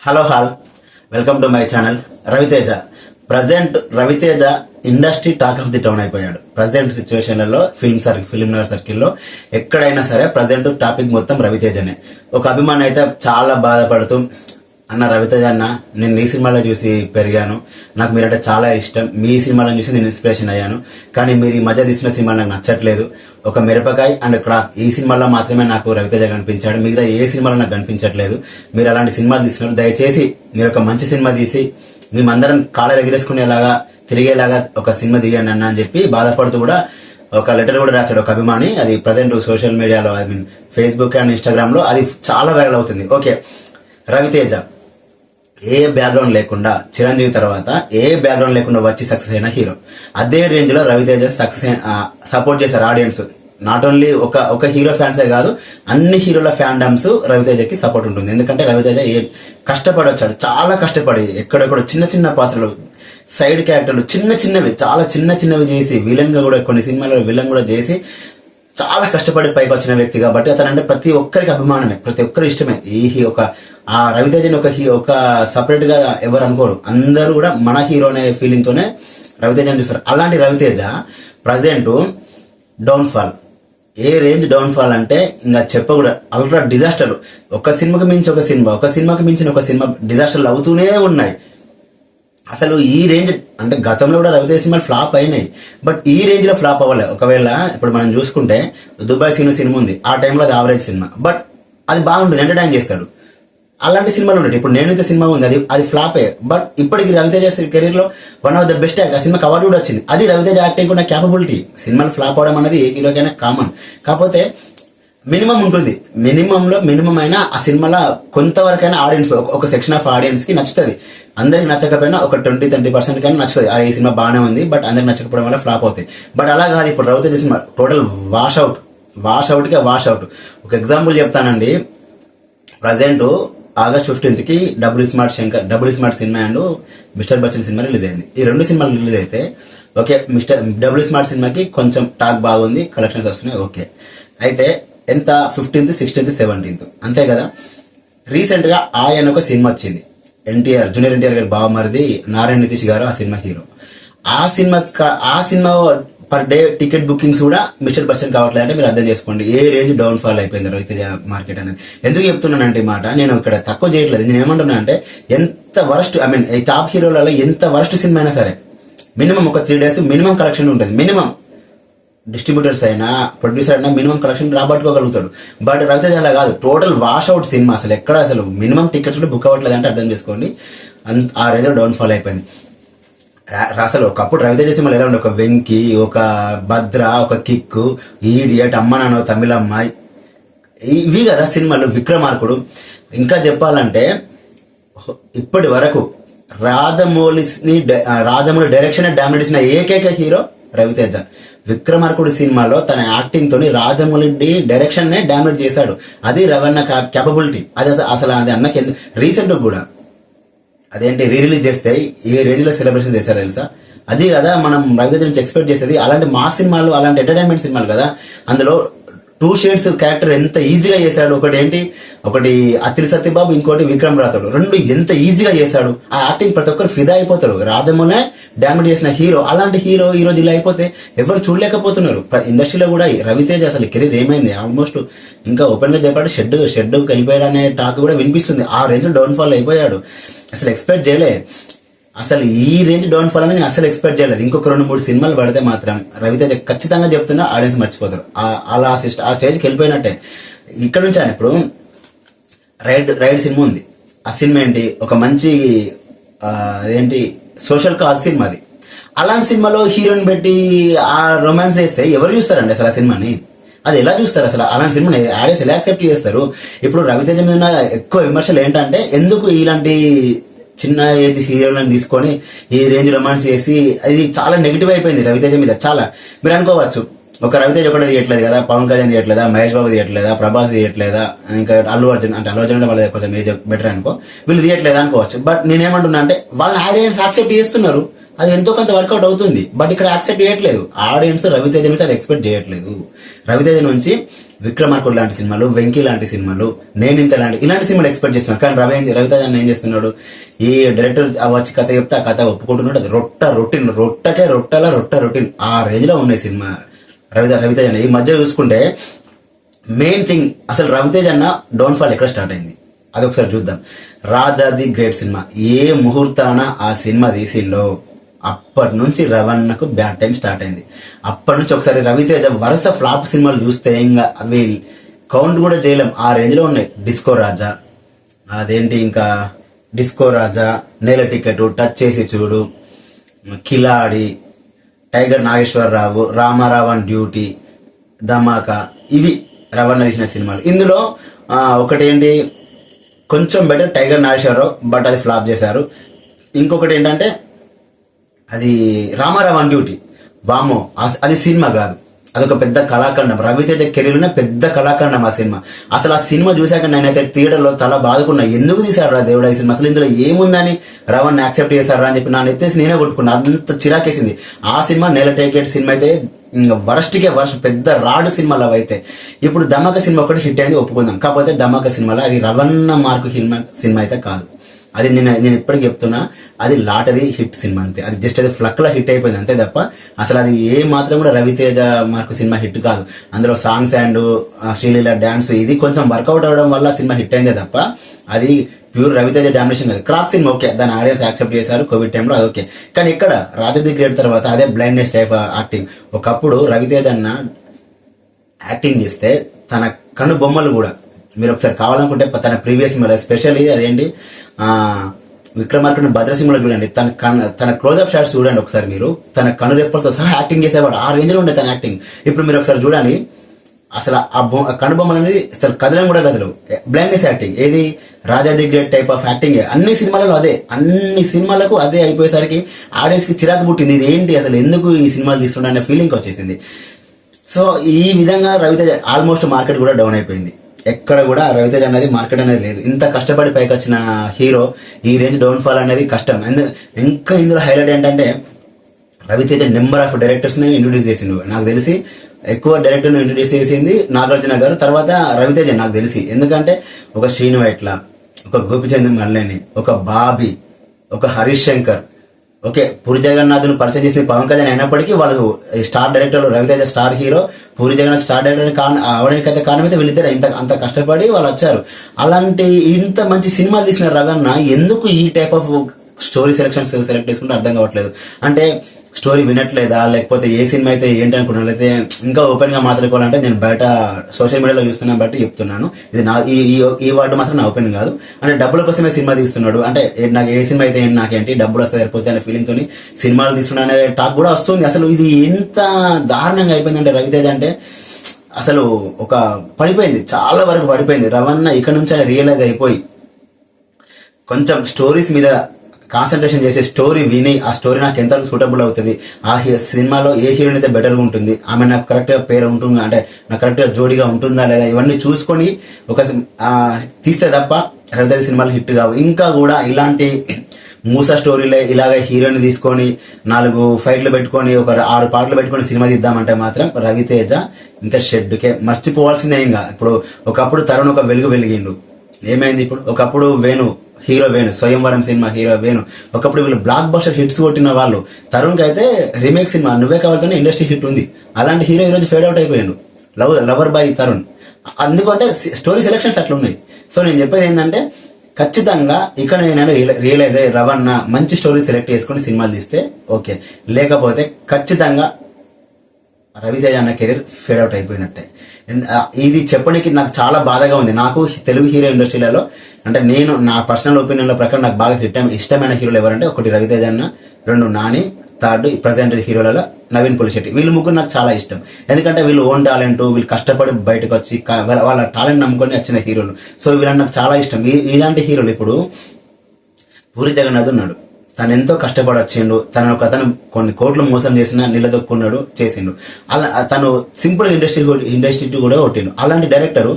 Hello welcome to my channel. Raviteja present Raviteja industry talk of the town అయిపోయాడు. Present సిచ్యువేషన్లలో film Nagar సర్కిల్లో ఎక్కడైనా సరే ప్రజెంట్ టాపిక్ మొత్తం రవితేజనే. ఒక అభిమాని అయితే చాలా బాధపడుతూ, అన్న రవితేజ అన్న, నేను నీ సినిమాలో చూసి పెరిగాను, నాకు మీరంటే చాలా ఇష్టం, మీ సినిమాలో చూసి నేను ఇన్స్పిరేషన్ అయ్యాను, కానీ మీరు ఈ మధ్య తీసిన సినిమాలు నాకు నచ్చట్లేదు. ఒక మిరపకాయ్ అండ్ క్రాక్ ఈ సినిమాలో మాత్రమే నాకు రవితేజ కనిపించాడు, మిగతా ఏ సినిమాలో నాకు కనిపించట్లేదు. మీరు అలాంటి సినిమాలు తీస్తున్నారు, దయచేసి మీరు ఒక మంచి సినిమా తీసి మేమందరం కాళ్ళ ఎగిరేసుకునేలాగా తిరిగేలాగా ఒక సినిమా తీయండి అన్న అని చెప్పి బాధపడుతూ కూడా ఒక లెటర్ కూడా రాశాడు ఒక అభిమాని. అది ప్రజెంట్ సోషల్ మీడియాలో, I mean Facebook and Instagram లో అది చాలా వైరల్ అవుతుంది. ఓకే, రవితేజ ఏ బ్యాక్గ్రౌండ్ లేకుండా, చిరంజీవి తర్వాత ఏ బ్యాక్గ్రౌండ్ లేకుండా వచ్చి సక్సెస్ అయిన హీరో. అదే రేంజ్ లో రవితేజ సపోర్ట్ చేశారు ఆడియన్స్. నాట్ ఓన్లీ ఒక హీరో ఫ్యాన్సే కాదు, అన్ని హీరోల ఫ్యాన్డమ్స్ రవితేజకి సపోర్ట్ ఉంటుంది. ఎందుకంటే రవితేజ కష్టపడి వచ్చాడు, చాలా కష్టపడి ఎక్కడెక్కడ చిన్న చిన్న పాత్రలు, సైడ్ క్యారెక్టర్లు చిన్నవి, చాలా చిన్నవి చేసి విలన్ గా కూడా, కొన్ని సినిమాల్లో విలన్ కూడా చేసి చాలా కష్టపడి పైకి వచ్చిన వ్యక్తి కాబట్టి అతనంటే ప్రతి ఒక్కరికి అభిమానమే, ప్రతి ఒక్కరి ఇష్టమే. ఆ రవితేజని ఒక సపరేట్ గా ఎవరు అనుకోరు, అందరూ కూడా మన హీరో అనే ఫీలింగ్ తోనే రవితేజని చూస్తారు. అలాంటి రవితేజ ప్రజెంట్ డౌన్ఫాల్, ఏ రేంజ్ డౌన్ఫాల్ అంటే ఇంకా చెప్పకూడదు. అల్ట్రా డిజాస్టర్, ఒక సినిమాకి మించి ఒక సినిమా, ఒక సినిమాకి మించిన ఒక సినిమా డిజాస్టర్లు అవుతూనే ఉన్నాయి. అసలు ఈ రేంజ్ అంటే గతంలో కూడా రవితేజ సినిమాలు ఫ్లాప్ అయినాయి, బట్ ఈ రేంజ్ లో ఫ్లాప్ అవ్వలేదు. ఒకవేళ ఇప్పుడు మనం చూసుకుంటే దుబాయ్ సినిమా ఉంది, ఆ టైంలో అది యావరేజ్ సినిమా, బట్ అది బాగుంటుంది, ఎంటర్టైన్ చేస్తాడు. అలాంటి సినిమాలు ఉంటాయి. ఇప్పుడు నేనైతే సినిమా ఉంది, అది ఫ్లాప్ అయ్యే, బట్ ఇప్పటికి రవితేజ కెరీర్ లో one of the best actor. ఆ సినిమాకి అవార్డు కూడా వచ్చింది. అది రవితేజ యాక్టింగ్ ఉన్న క్యాపబిలిటీ. సినిమాలు ఫ్లాప్ అవడం అనేది ఏ హీరోకైనా కామన్, కాకపోతే మినిమం ఉంటుంది. మినిమం అయినా ఆ సినిమాలో కొంతవరకైనా ఆడియన్స్, ఒక సెక్షన్ ఆఫ్ ఆడియన్స్ కి నచ్చుతుంది. అందరికి నచ్చకపోయినా ఒక 20-30% కైనా నచ్చుతుంది. ఈ సినిమా బాగానే ఉంది, బట్ అందరికి నచ్చకపోవడం వల్ల ఫ్లాప్ అవుతాయి. బట్ అలా కాదు, ఇప్పుడు Raviteja cinema total wash out. ఒక ఎగ్జాంపుల్ చెప్తానండి. ప్రజెంట్ ఆగస్ట్ 15th కి double smart cinema and mister Bachchan cinema release అయింది. ఈ రెండు సినిమాలు రిలీజ్ అయితే ఓకే, డబుల్ స్మార్ట్ సినిమాకి కొంచెం టాక్ బాగుంది, కలెక్షన్స్ వస్తున్నాయి, ఓకే. అయితే ఎంత 15th, 16th, 17th అంతే కదా. రీసెంట్ గా ఆయన ఒక సినిమా వచ్చింది, జూనియర్ ఎన్టీఆర్ గారి బావమరిది నారాయణ నితీష్ గారు ఆ సినిమా హీరో. ఆ cinema per day ticket bookings కూడా మిస్టర్ బచ్చన్ కావట్లేదు. అంటే మీరు అర్థం చేసుకోండి ఏ రేంజ్ డౌన్ ఫాల్ అయిపోయింది రవితేజ మార్కెట్ అనేది. ఎందుకు చెప్తున్నానంటే ఈ మాట, నేను ఇక్కడ తక్కువ చేయట్లేదు. నేను ఏమంటున్నా అంటే ఎంత వరస్ట్, ఐ మీన్ ఈ టాప్ హీరోలలో ఎంత వరస్ట్ సినిమా అయినా సరే మినిమం ఒక 3 days మినిమం కలెక్షన్ ఉంటుంది. మినిమం డిస్ట్రిబ్యూటర్స్ అయినా ప్రొడ్యూసర్ అయినా మినిమం కలెక్షన్ రాబట్టుకోగలుగుతాడు. బట్ రవితేజ అలా కాదు, టోటల్ వాష్ అవుట్ సినిమా. అసలు మినిమం టికెట్స్ కూడా బుక్ అవ్వట్లేదు అంటే అర్థం చేసుకోండి, ఆ రేంజ్ లో డౌన్ ఫాల్ అయిపోయింది. అసలు ఒకప్పుడు రవితేజ సినిమాలు ఎలా ఉండే, ఒక వెంకీ, ఒక భద్ర, ఒక కిక్, ఈడియట్, అమ్మ నాన్న తమిళ అమ్మాయి, ఇవి కదా సినిమాలు. విక్రమార్కుడు. ఇంకా చెప్పాలంటే ఇప్పటి వరకు రాజమౌళి డైరెక్షన్ డామినేట్ చేసిన ఏకైక హీరో రవితేజ. విక్రమార్కుడు సినిమాలో తన యాక్టింగ్ తోని రాజమౌళి డైరెక్షన్ నే డామినేట్ చేశాడు. అది రవణ క్యాపబిలిటీ. అది అసలు అది అన్నకి రీసెంట్ కూడా అదేంటి రిలీజ్ చేస్తే ఏ రేంజ్ లో సెలబ్రేషన్ చేశారు తెలుసా. అది కదా మనం రవితేజ నుంచి ఎక్స్పెక్ట్ చేసేది. అలాంటి మాస్ సినిమాలు, అలాంటి ఎంటర్టైన్మెంట్ సినిమాలు కదా. అందులో 2 shades క్యారెక్టర్ ఎంత ఈజీగా చేశాడు. ఒకటి అత్తిలి సత్యబాబు, ఇంకోటి విక్రమ్ రాథోడ్. 2 ఎంత ఈజీగా చేశాడు. ఆ యాక్టింగ్ ప్రతి ఒక్కరు ఫిదా అయిపోతారు. రాజమౌళి డామినేట్ చేసిన హీరో. అలాంటి హీరో ఈ రోజు ఇలా అయిపోతే ఎవరు చూడలేకపోతున్నారు. ఇండస్ట్రీలో కూడా రవితేజ అసలు కెరీర్ ఏమైంది, ఆల్మోస్ట్ ఇంకా ఓపెన్ గా చెప్పాడు షెడ్కి వెళ్ళిపోయాడు అనే టాక్ కూడా వినిపిస్తుంది. ఆ రేంజ్ లో డౌన్ ఫాల్ అయిపోయాడు. అసలు ఎక్స్పెక్ట్ చేయలే. అసలు ఈ రేంజ్ డౌన్ ఫాల్ అనేది నేను అసలు ఎక్స్పెక్ట్ చేయలేదు. ఇంకొక 2-3 సినిమాలు పడితే మాత్రం రవితేజ ఖచ్చితంగా చెప్తున్నా ఆడియన్స్ మర్చిపోతారు. అలా ఆ స్టేజ్కి వెళ్ళిపోయినట్టే. ఇక్కడ నుంచి ఆయన ఇప్పుడు రైడ్ సినిమా ఉంది. ఆ సినిమా ఏంటి, ఒక మంచి అదేంటి సోషల్ కాజ్ సినిమా అది. అలాంటి సినిమాలో హీరోయిన్ పెట్టి ఆ రొమాన్స్ చేస్తే ఎవరు చూస్తారండి అసలు ఆ సినిమాని? అది ఎలా చూస్తారు అసలు? అలాంటి సినిమాని ఆడియన్స్ ఎలా యాక్సెప్ట్ చేస్తారు? ఇప్పుడు రవితేజ మీద ఎక్కువ విమర్శలు ఏంటంటే, ఎందుకు ఇలాంటి చిన్న ఏజ్ హీరోలను తీసుకొని ఈ రేంజ్ రొమాన్స్ చేసి, అది చాలా నెగిటివ్ అయిపోయింది రవితేజ మీద. చాలా మీరు అనుకోవచ్చు, ఒక రవితేజ ఒకటి తీయట్లేదు కదా, పవన్ కళ్యాణ్ తీయట్లేదా, మహేష్ బాబు తీయట్లేదా, ప్రభాస్ తీయట్లేదా, ఇంకా అల్లు అర్జున్ అంటే వాళ్ళ కొంచెం ఏజ్ బెటర్ అనుకో, వీళ్ళు తీయట్లేదా అనుకోవచ్చు. బట్ నేనేమంటున్నా అంటే వాళ్ళని ఆడియన్స్ యాక్సెప్ట్ చేస్తున్నారు. అది ఎంతో కొంత వర్కౌట్ అవుతుంది. బట్ ఇక్కడ యాక్సెప్ట్ చేయట్లేదు ఆడియన్స్. రవితేజ నుంచి అది ఎక్స్పెక్ట్ చేయట్లేదు. రవితేజ నుంచి విక్రమార్కుడు లాంటి సినిమాలు, వెంకీ లాంటి సినిమాలు, నేనింత ఇలాంటి సినిమాలు ఎక్స్పెక్ట్ చేస్తున్నాడు. కానీ రవితేజ ఏం చేస్తున్నాడు, ఈ డైరెక్టర్ వచ్చి కథ చెప్తే ఆ కథ ఒప్పుకుంటున్నాడు. అది రొట్టె రొటీన్ ఆ రేంజ్ లో ఉన్నాయి సినిమా రవితేజ. ఈ మధ్య చూసుకుంటే మెయిన్ థింగ్ అసలు రవితేజ అన్న డౌన్ఫాల్ ఎక్కడ స్టార్ట్ అయింది అదొకసారి చూద్దాం. రాజా ది గ్రేట్ సినిమా ఏ ముహూర్తాన ఆ సినిమా తీసిండో అప్పటి నుంచి రవణకు బ్యాడ్ టైం స్టార్ట్ అయింది. అప్పటి నుంచి ఒకసారి రవితేజ వరుస ఫ్లాప్ సినిమాలు చూస్తే ఇంకా అవి కౌంట్ కూడా చేయలేం ఆ రేంజ్ లో ఉన్నాయి. డిస్కో రాజా, నేల ticket, Touch Chesi Chudu, Khiladi, Tiger Nageswara Rao, Ramarao and duty, Dhamaka, ఇవి రవణ తీసిన సినిమాలు. ఇందులో ఒకటేంటి కొంచెం బెటర్ టైగర్ నాగేశ్వరరావు, బట్ అది ఫ్లాప్ చేశారు. ఇంకొకటి ఏంటంటే అది రామారావు అండ్ డ్యూటీ, వామో అది సినిమా కాదు, అదొక పెద్ద కళాఖండం. రవితేజ కెరీర్లోనే పెద్ద కళాఖండం ఆ సినిమా. అసలు ఆ సినిమా చూశాక నేనైతే థియేటర్లో తల బాదుకున్నా, ఎందుకు తీశారు రా దేవుడా ఈ సినిమా, అసలు ఇందులో ఏముందని రవణ్ యాక్సెప్ట్ చేశారా అని చెప్పి నా ఎత్తేసి నేనే కొట్టుకున్నా. అంత చిరాకేసింది ఆ సినిమా. నేల టికెట్ సినిమా అయితే ఇంకా వరస్ట్ పెద్ద రాడు సినిమాలు అవి అయితే. ఇప్పుడు ధమాకా సినిమా ఒకటి హిట్ అయింది ఒప్పుకుందాం. కాకపోతే ధమాకా సినిమాలో అది రవణ మార్కు సినిమా అయితే కాదు. అది నేను ఇప్పటికి చెప్తున్నా, అది లాటరీ హిట్ సినిమా అంతే. అది జస్ట్ అది ఫ్లక్లో హిట్ అయిపోయింది అంతే తప్ప అసలు అది ఏ మాత్రం కూడా రవితేజ మార్కు సినిమా హిట్ కాదు. అందులో సాంగ్స్ అండ్ శ్రీలీల డాన్స్ ఇది కొంచెం వర్కౌట్ అవడం వల్ల సినిమా హిట్ అయిందే తప్ప అది ప్యూర్ రవితేజ డామినేషన్ కాదు. క్రాక్ సినిమా ఓకే, దాని ఆడియన్స్ యాక్సెప్ట్ చేశారు కోవిడ్ టైంలో, అది ఓకే. కానీ ఇక్కడ రాజా ది గ్రేట్ తర్వాత అదే బ్లైండ్నెస్ టైప్ యాక్టింగ్. ఒకప్పుడు రవితేజ అన్న యాక్టింగ్ చేస్తే తన కను బొమ్మలు కూడా మీరు ఒకసారి కావాలనుకుంటే తన ప్రీవియస్ సినిమాలో ఎస్పెషల్లీ అదేంటి విక్రమార్కుడు భద్రసింహలో చూడండి, తన క్లోజ్అప్ షాట్స్ చూడండి ఒకసారి మీరు. తన కనురెప్పలతో సహా యాక్టింగ్ చేసేవాడు, ఆ రేంజ్ లో ఉండే తన యాక్టింగ్. ఇప్పుడు మీరు ఒకసారి చూడండి, అసలు ఆ కనుబొమ్మలు అనేది అసలు కదలం కూడా కదలవు. Blindness acting. ఏది Raja the great type of acting అన్ని సినిమాలలో అదే, అన్ని సినిమాలకు అదే అయిపోయేసరికి ఆడియన్స్ కి చిరాకు పుట్టింది. ఇది ఏంటి అసలు, ఎందుకు ఈ సినిమాలు తీసుకుంటా అనే ఫీలింగ్ వచ్చేసింది. సో ఈ విధంగా రవితేజ ఆల్మోస్ట్ మార్కెట్ కూడా డౌన్ అయిపోయింది. ఎక్కడ కూడా రవితేజ అనేది మార్కెట్ అనేది లేదు. ఇంత కష్టపడి పైకి వచ్చిన హీరో ఈ రేంజ్ డౌన్ ఫాల్ అనేది కష్టం. ఇంకా ఇందులో హైలైట్ ఏంటంటే రవితేజ నెంబర్ ఆఫ్ డైరెక్టర్స్ ని ఇంట్రొడ్యూస్ చేసిండు. నాకు తెలిసి ఎక్కువ డైరెక్టర్ ఇంట్రొడ్యూస్ చేసింది నాగార్జున గారు, తర్వాత రవితేజ నాకు తెలిసి. ఎందుకంటే ఒక శ్రీను వైట్ల, ఒక గోపిచంద్ మల్లేని, ఒక బాబీ, ఒక హరీష్ శంకర్, ఓకే పూరి జగన్నాథ్ను పరిచయం చేసిన పవన్ కళ్యాణ్ అయినప్పటికీ వాళ్ళు స్టార్ డైరెక్టర్లు. Raviteja star hero, Puri Jagannadh star director అవడానికి అయితే కారణం అయితే వీళ్ళిద్దరు అంత కష్టపడి వాళ్ళు వచ్చారు. అలాంటి ఇంత మంచి సినిమాలు తీసిన రవణ ఎందుకు ఈ టైప్ ఆఫ్ స్టోరీ సెలెక్ట్ చేసుకుంటే అర్థం కావట్లేదు. అంటే స్టోరీ వినట్లేదా, లేకపోతే ఏ సినిమా అయితే ఏంటి అనుకున్నట్లయితే ఇంకా ఓపెన్ గా మాట్లాడుకోవాలంటే నేను బయట సోషల్ మీడియాలో చూస్తున్నాను బట్టి చెప్తున్నాను. ఇది నా ఈ వర్డ్ మాత్రం నా ఓపెన్ కాదు. అంటే డబ్బుల కోసమే సినిమా తీస్తున్నాడు, అంటే నాకు ఏ సినిమా అయితే నాకేంటి డబ్బులు వస్తే సరిపోతే అనే ఫీలింగ్ తోని సినిమాలు తీస్తున్నాడు అనే టాక్ కూడా వస్తుంది. అసలు ఇది ఎంత దారుణంగా అయిపోయిందంటే రవితేజ అంటే అసలు ఒక పడిపోయింది, చాలా వరకు పడిపోయింది. రవణ ఇక్కడ నుంచి రియలైజ్ అయిపోయి కొంచెం స్టోరీస్ మీద కాన్సన్ట్రేషన్ చేసే, స్టోరీ విని ఆ స్టోరీ నాకు ఎంతవరకు సూటబుల్ అవుతుంది, ఆ సినిమాలో ఏ హీరోయిన్ అయితే బెటర్గా ఉంటుంది, ఆమె నాకు కరెక్ట్గా పేరు ఉంటుందా, అంటే నాకు కరెక్ట్గా జోడీగా ఉంటుందా లేదా, ఇవన్నీ చూసుకొని ఒక తీస్తే తప్ప రవితేజ సినిమాలు హిట్ కావు. ఇంకా కూడా ఇలాంటి మూసా స్టోరీలే ఇలాగ హీరోయిన్ తీసుకొని 4 ఫైట్లు పెట్టుకొని ఒక 6 పాటలు పెట్టుకొని సినిమా తీద్దామంటే మాత్రం రవితేజ ఇంకా షెడ్కే మర్చిపోవాల్సిందే. ఇంకా ఇప్పుడు ఒకప్పుడు తరుణ్ ఒక వెలిగిండు, ఏమైంది ఇప్పుడు? ఒకప్పుడు హీరో వేణు, స్వయంవరం సినిమా హీరో వేణు, ఒకప్పుడు వీళ్ళు బ్లాక్ బస్టర్ హిట్స్ కొట్టిన వాళ్ళు. తరుణ్కి అయితే రీమేక్ సినిమా నువ్వే కావాలతోనే ఇండస్ట్రీ హిట్ ఉంది. అలాంటి హీరో ఈరోజు ఫేడ్ అవుట్ అయిపోయాడు, లవర్ బాయ్ తరుణ్. ఎందుకంటే స్టోరీ సెలెక్షన్స్ అట్లా ఉన్నాయి. సో నేను చెప్పేది ఏంటంటే ఖచ్చితంగా ఇక్కడ నేను రియలైజ్ అయ్యి రవణ మంచి స్టోరీ సెలెక్ట్ చేసుకుని సినిమాలు తీస్తే ఓకే, లేకపోతే ఖచ్చితంగా రవితేజ అన్న కెరీర్ ఫేడ్ అవుట్ అయిపోయినట్టే. ఇది చెప్పడానికి నాకు చాలా బాధగా ఉంది. నాకు తెలుగు హీరో ఇండస్ట్రీలలో అంటే నేను నా పర్సనల్ ఒపీనియన్ల ప్రకారం నాకు బాగా ఇష్టమైన హీరోలు ఎవరంటే ఒకటి రవితేజ అన్న, 2 నాని, 3 ప్రజెంట్ హీరోలలో నవీన్ పులిశెట్టి. వీళ్ళు ముగ్గురు నాకు చాలా ఇష్టం. ఎందుకంటే వీళ్ళు ఓన్ టాలెంట్, వీళ్ళు కష్టపడి బయటకు వచ్చి వాళ్ళ టాలెంట్ నమ్ముకొని వచ్చిన హీరోలు. సో వీళ్ళని నాకు చాలా ఇష్టం. ఇలాంటి హీరోలు ఇప్పుడు పూరి జగన్నాథ్ ఉన్నాడు, తను ఎంతో కష్టపడి వచ్చిండు, అతను కొన్ని కోట్లు మోసం చేసినా నిలదొక్కున్నాడు, చేసిండు. అలా తను సింపుల్ ఇండస్ట్రీ కూడా కొట్టిండు. అలాంటి డైరెక్టరు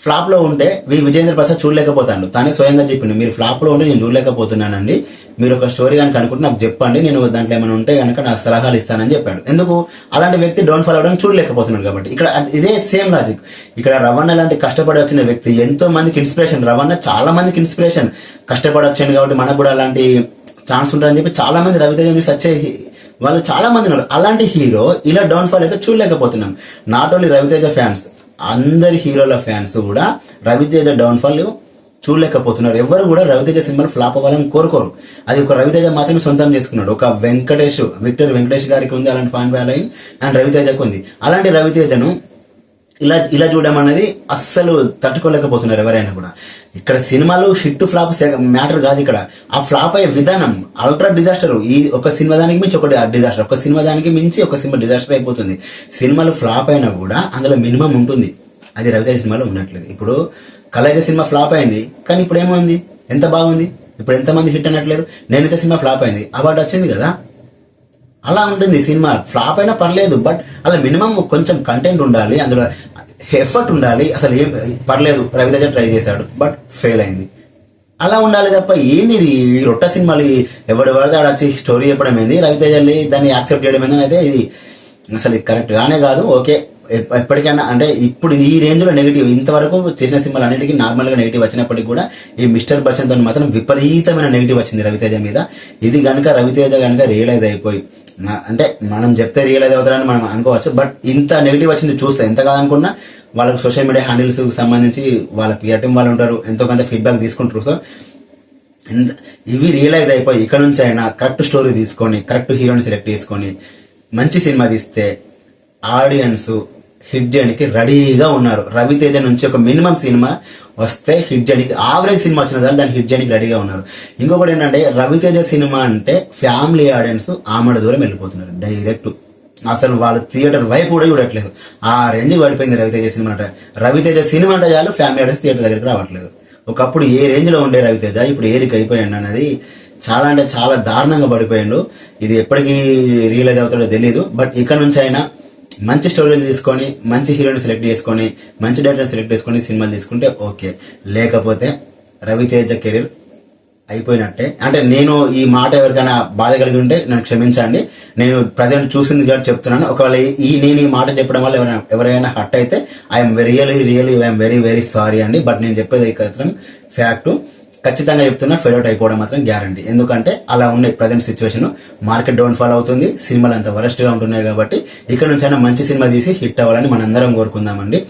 ఫ్లాప్ లో ఉంటే విజేంద్ర ప్రసాద్ చూడలేకపోతాడు. తానే స్వయంగా చెప్పిండు, మీరు ఫ్లాప్ లో ఉంటే నేను చూడలేకపోతున్నానండి, మీరు ఒక స్టోరీ కనుక అనుకుంటే నాకు చెప్పండి, నేను దాంట్లో ఏమైనా ఉంటే కనుక నాకు సలహాలు ఇస్తానని చెప్పాడు. ఎందుకు? అలాంటి వ్యక్తి డౌన్ ఫాల్ అవడం చూడలేకపోతున్నాడు కాబట్టి. ఇక్కడ ఇదే సేమ్ లాజిక్. ఇక్కడ రవణ లాంటి కష్టపడి వచ్చిన వ్యక్తి ఎంతో మందికి ఇన్స్పిరేషన్. రవణ చాలా మందికి ఇన్స్పిరేషన్, కష్టపడి వచ్చాను కాబట్టి మనకు కూడా అలాంటి ఛాన్స్ ఉంటుందని చెప్పి చాలా మంది రవితేజ చూసి వచ్చే వాళ్ళు చాలా మంది ఉన్నారు. అలాంటి హీరో ఇలా డౌన్ ఫాల్ అయితే చూడలేకపోతున్నాం. నాట్ ఓన్లీ రవితేజ ఫ్యాన్స్, అందరి హీరోల ఫ్యాన్స్ కూడా రవితేజ డౌన్ ఫాల్ చూడలేకపోతున్నారు. ఎవరు కూడా రవితేజ సినిమాలు ఫ్లాప్ అవ్వాలని కోరుకోరు. అది ఒక రవితేజ మాత్రమే సొంతం చేసుకున్నాడు. ఒక విక్టర్ వెంకటేష్ గారికి ఉంది అలాంటి ఫ్యాన్ ఫాలోయింగ్, అండ్ రవితేజకు ఉంది. అలాంటి రవితేజను ఇలా చూడడం అనేది అస్సలు తట్టుకోలేకపోతున్నారు ఎవరైనా కూడా. ఇక్కడ సినిమాలు హిట్ ఫ్లాప్ మ్యాటర్ కాదు. ఇక్కడ ఆ ఫ్లాప్ అయ్యే విధానం అల్ట్రా డిజాస్టర్. ఈ ఒక సినిమా దానికి మించి ఒకటి డిజాస్టర్, ఒక సినిమా దానికి మించి ఒక సినిమా డిజాస్టర్ అయిపోతుంది. సినిమాలు ఫ్లాప్ అయినా కూడా అందులో మినిమం ఉంటుంది. అది రవితేజ సినిమాలో ఉండట్లేదు. ఇప్పుడు కలేజ సినిమా ఫ్లాప్ అయింది, కానీ ఇప్పుడు ఏమైంది, ఎంత బాగుంది, ఇప్పుడు ఎంతమంది హిట్ అనట్లేదు. నేనైతే సినిమా ఫ్లాప్ అయింది, అవార్డు వచ్చింది కదా. అలా ఉంటుంది సినిమా. ఫ్లాప్ అయినా పర్లేదు, బట్ అలా మినిమం కొంచెం కంటెంట్ ఉండాలి, అందులో ఎఫర్ట్ ఉండాలి. అసలు ఏం పర్లేదు, రవితేజ ట్రై చేశాడు బట్ ఫెయిల్ అయింది, అలా ఉండాలి తప్ప ఏంది ఈ రొట్ట సినిమాలు ఎవడు పడితే ఆడ వచ్చి స్టోరీ చెప్పడం ఏంది, రవితేజని దాన్ని యాక్సెప్ట్ చేయడం ఏందని అయితే ఇది అసలు కరెక్ట్ గానే కాదు. ఓకే, ఎప్పటికైనా అంటే ఇప్పుడు ఈ రేంజ్ లో నెగిటివ్, ఇంతవరకు చేసిన సినిమాలు అన్నిటికీ నార్మల్ గా నెగిటివ్ వచ్చినప్పటికీ కూడా ఈ మిస్టర్ బచ్చన్ తో మాత్రం విపరీతమైన నెగిటివ్ వచ్చింది రవితేజ మీద. ఇది కనుక రవితేజ కనుక రియలైజ్ అయిపోయి, అంటే మనం చెప్తే రియలైజ్ అవుతారని మనం అనుకోవచ్చు, బట్ ఇంత నెగిటివ్ వచ్చింది చూస్తే ఎంత కాదనుకున్నా వాళ్ళకి సోషల్ మీడియా హ్యాండిల్స్ సంబంధించి వాళ్ళ పిఆర్ టీం వాళ్ళు ఉంటారు, ఎంతో కొంత ఫీడ్బ్యాక్ తీసుకుంటారు. సో ఇవి రియలైజ్ అయిపోయి ఇక్కడ నుంచి అయినా కరెక్ట్ స్టోరీ తీసుకొని కరెక్ట్ హీరోని సెలెక్ట్ చేసుకొని మంచి సినిమా తీస్తే ఆడియన్స్ హిట్ చేయడానికి రెడీగా ఉన్నారు. రవితేజ నుంచి ఒక మినిమం సినిమా వస్తే హిట్ చేయడానికి, యావరేజ్ సినిమా వచ్చిన సార్ దాన్ని హిట్ చేయడానికి రెడీగా ఉన్నారు. ఇంకొకటి ఏంటంటే రవితేజ సినిమా అంటే ఫ్యామిలీ ఆడియన్స్ ఆమడ దూరం వెళ్ళిపోతున్నారు డైరెక్ట్. అసలు వాళ్ళు థియేటర్ వైపు కూడా చూడట్లేదు. ఆ రేంజ్ పడిపోయింది రవితేజ సినిమా అంటే. రవితేజ సినిమా అంటే చాలు ఫ్యామిలీ ఆడియన్స్ థియేటర్ దగ్గరికి రావట్లేదు. ఒకప్పుడు ఏ రేంజ్ లో ఉండే రవితేజ ఇప్పుడు ఏరికి అయిపోయాడు అనేది చాలా అంటే చాలా దారుణంగా పడిపోయాడు. ఇది ఎప్పటికీ రియలైజ్ అవుతాడో తెలియదు. బట్ ఇక్కడ నుంచి అయినా మంచి స్టోరీలు తీసుకొని మంచి హీరోని సెలెక్ట్ చేసుకొని మంచి డైరెక్టర్ సెలెక్ట్ చేసుకొని సినిమాలు తీసుకుంటే ఓకే, లేకపోతే రవితేజ కెరీర్ అయిపోయినట్టే. అంటే నేను ఈ మాట ఎవరికైనా బాధ కలిగి ఉంటే నన్ను క్షమించండి, నేను ప్రజెంట్ చూసింది కాబట్టి చెప్తున్నాను. ఒకవేళ నేను ఈ మాట చెప్పడం వల్ల ఎవరైనా హర్ట్ అయితే I'm I'm very very sorry అండి. బట్ నేను చెప్పేది మాత్రం ఫ్యాక్ట్, ఖచ్చితంగా చెప్తున్నా, ఫెడ్ అవుట్ అయిపోవడం మాత్రం గ్యారంటీ. ఎందుకంటే అలా ఉన్నాయి present situation. Market down fall అవుతుంది, సినిమాలు అంత వరస్ట్ గా ఉంటున్నాయి. కాబట్టి ఇక్కడ నుంచి అయినా మంచి సినిమా తీసి హిట్ అవ్వాలని మనందరం కోరుకుందామండి.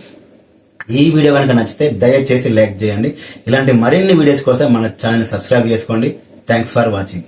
ఈ వీడియో కనుక నచ్చితే దయచేసి లైక్ చేయండి. ఇలాంటి మరిన్ని వీడియోస్ కోసం మన ఛానల్ సబ్స్క్రైబ్ చేసుకోండి. Thanks for watching.